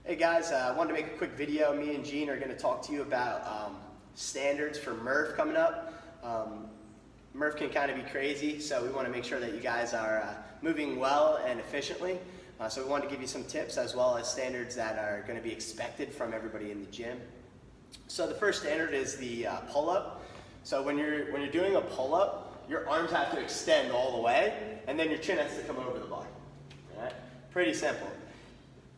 Hey guys, I wanted to make a quick video. Me and Gene are going to talk to you about standards for Murph coming up. Murph can kind of be crazy, so we want to make sure that you guys are moving well and efficiently. So we wanted to give you some tips as well as standards that are going to be expected from everybody in the gym. So the first standard is the pull-up. So when you're doing a pull-up, your arms have to extend all the way, and then your chin has to come over the bar. All right? Pretty simple.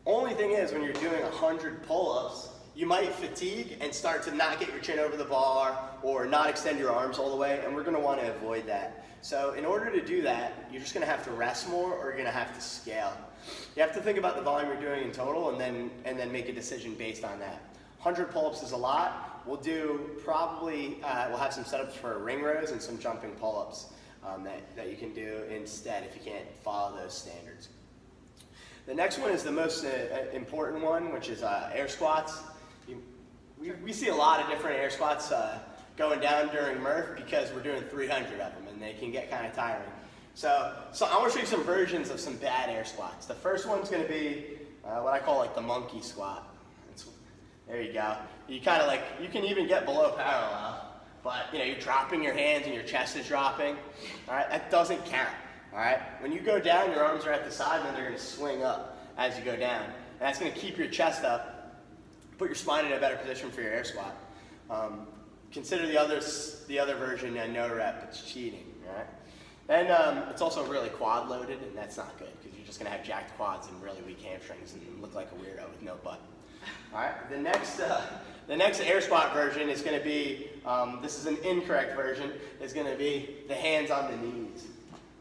Only thing is, when you're doing 100 pull-ups, you might fatigue and start to not get your chin over the bar or not extend your arms all the way, and we're going to want to avoid that. So in order to do that, you're just going to have to rest more, or you're going to have to scale. You have to think about the volume you're doing in total, and then make a decision based on that. 100 pull-ups is a lot. We'll do probably, we'll have some setups for ring rows and some jumping pull-ups that you can do instead if you can't follow those standards. The next one is the most important one, which is air squats. We see a lot of different air squats going down during Murph because we're doing 300 of them, and they can get kind of tiring. So I want to show you some versions of some bad air squats. The first one's going to be what I call like the monkey squat. There you go. You kind of like, you can even get below parallel, but you're dropping your hands and your chest is dropping. All right, that doesn't count. All right, when you go down, your arms are at the side, and then they're going to swing up as you go down. And that's going to keep your chest up, put your spine in a better position for your air squat. Consider the other version a no rep. It's cheating. All right, and it's also really quad loaded, and that's not good because you're just going to have jacked quads and really weak hamstrings and look like a weirdo with no butt. All right, the next air squat version is going to be, this is an incorrect version, is going to be the hands on the knees.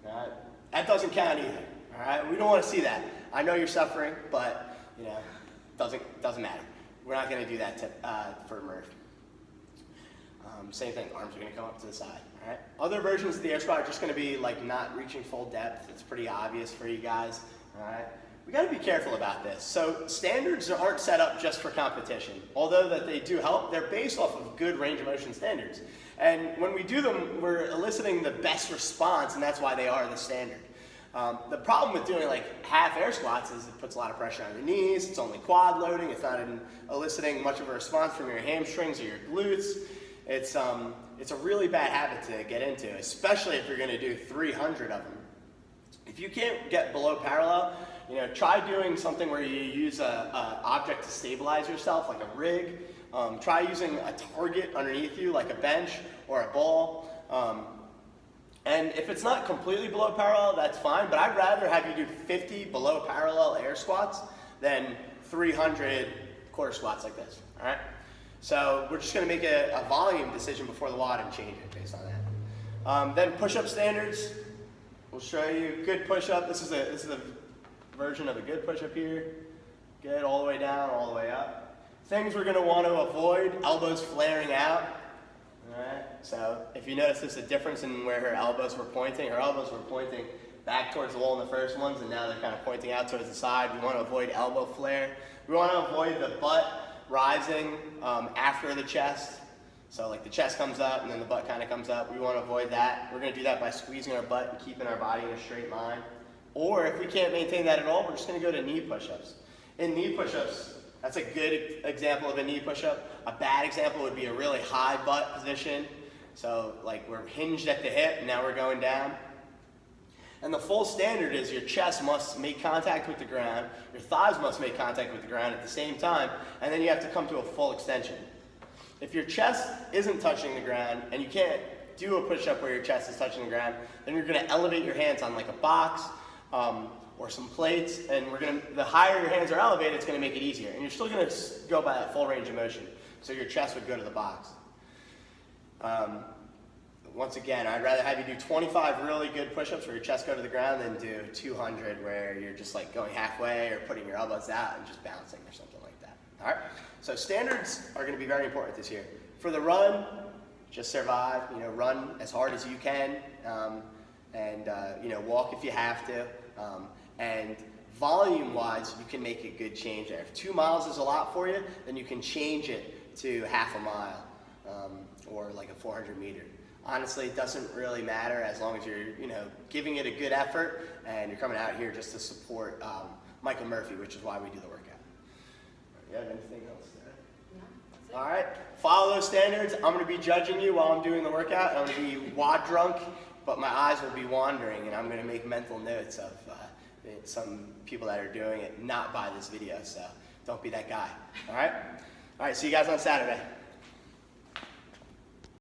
All right? That doesn't count either. All right, we don't want to see that. I know you're suffering, but doesn't matter. We're not going to do that for Murph. Same thing, arms are going to come up to the side. All right. Other versions of the air squat are just going to be like not reaching full depth. It's pretty obvious for you guys. All right. We got to be careful about this. So standards aren't set up just for competition. Although that they do help, they're based off of good range of motion standards. And when we do them, we're eliciting the best response, and that's why they are the standard. The problem with doing like half air squats is it puts a lot of pressure on your knees. It's only quad loading. It's not eliciting much of a response from your hamstrings or your glutes. It's a really bad habit to get into, especially if you're going to do 300 of them. If you can't get below parallel, try doing something where you use an object to stabilize yourself, like a rig. Try using a target underneath you, like a bench or a ball. And if it's not completely below parallel, that's fine, but I'd rather have you do 50 below parallel air squats than 300 quarter squats like this, all right? So we're just gonna make a volume decision before the WOD and change it based on that. Then push-up standards. We'll show you good push-up. This is a version of a good push-up here. Good, all the way down, all the way up. Things we're going to want to avoid: elbows flaring out. All right. So if you notice, there's a difference in where her elbows were pointing. Her elbows were pointing back towards the wall in the first ones, and now they're kind of pointing out towards the side. We want to avoid elbow flare. We want to avoid the butt rising after the chest. So like the chest comes up and then the butt kind of comes up. We want to avoid that. We're going to do that by squeezing our butt and keeping our body in a straight line. Or if we can't maintain that at all, we're just going to go to knee push-ups. In knee push-ups, that's a good example of a knee push-up. A bad example would be a really high butt position. So like we're hinged at the hip and now we're going down. And the full standard is your chest must make contact with the ground, your thighs must make contact with the ground at the same time, and then you have to come to a full extension. If your chest isn't touching the ground and you can't do a push-up where your chest is touching the ground, then you're going to elevate your hands on like a box or some plates, and the higher your hands are elevated, it's going to make it easier. And you're still going to go by that full range of motion. So your chest would go to the box. Once again, I'd rather have you do 25 really good push-ups where your chest go to the ground than do 200 where you're just like going halfway or putting your elbows out and just bouncing or something like that. All right. So standards are going to be very important this year. For the run, just survive. Run as hard as you can, and walk if you have to. And volume-wise, you can make a good change there. If 2 miles is a lot for you, then you can change it to half a mile or like a 400 meter. Honestly, it doesn't really matter as long as you're giving it a good effort and you're coming out here just to support Michael Murphy, which is why we do the workout. you have anything else there? No, that's it. All right, follow those standards. I'm going to be judging you while I'm doing the workout. I'm going to be wad drunk, but my eyes will be wandering, and I'm going to make mental notes of some people that are doing it not by this video, so don't be that guy. All right? All right, see you guys on Saturday.